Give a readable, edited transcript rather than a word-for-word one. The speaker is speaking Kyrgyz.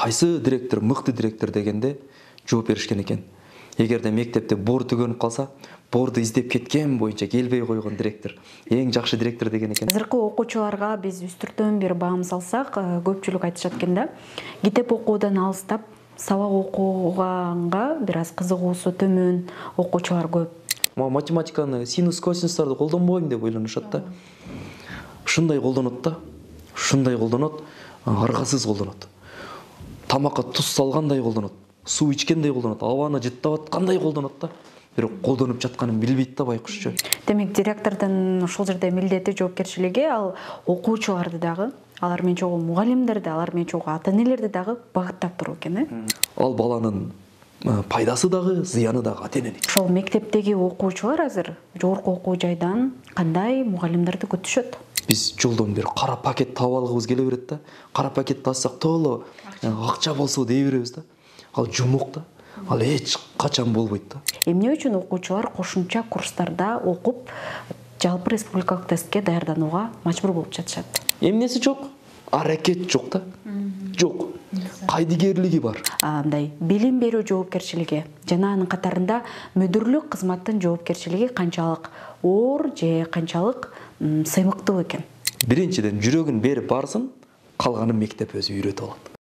кайсы директор мыкты директор дегенде жооп беришкен экен. Эгерде мектепте бор төгөнүп калса, борду издеп кеткен боюнча келбей койгон директор эң жакшы директор деген экен. Азыркы окуучуларга биз үстүртөн бир баам салсак, көпчүлүк айтышат экен да, китеп окуудан алыстап, сабак окуганга бир аз кызыгуусу төмөн окуучулар көп. Математиканы синус косинустарды колдонбойм деп ойлонушат да. Ушундай колдонот да. Ушундай колдонот, аргасыз колдонот. Тамакка туз салгандай колдонот. Суу ичкендей колдонот, абаны жыттап аткандай колдонот да. Бирок колдонуп жатканын билбейт да байкушчу. Демек директордун ушул жерде милдети, жоопкерчилиги ал окуучуларды дагы, алар менен чогуу мугалимдерди, алар менен чогуу ата-энелерди дагы багыттап туруу экен, э? Ал баланын пайдасы дагы, зыяны дагы ата-эненин. Ошол мектептеги окуучулар азыр жогорку окуу жайдан кандай мугалимдерди күтүшөт? Биз жолдон бир кара пакет таап алгыбыз келе берет да. Кара пакетти алсак толо акча болсо дей беребиз да. Ал жумук да. Ал эч качан болбойт да. Эмне үчүн окуучулар кошумча курстарда окуп, жалпы республикалык тестке даярданууга мажбур болуп жатышат? Эмнеси жок? Аракет жок да. Жок. Кайдыгерлиги бар. Мындай билим берүү жоопкерчилиги жана анын катарында мүдүрлүк кызматтын жоопкерчилиги канчалык оор же канчалык сыймыктуу экен? Биринчиден жүрөгүн берип барсын, калганын мектеп өзү үйрөтүп алат.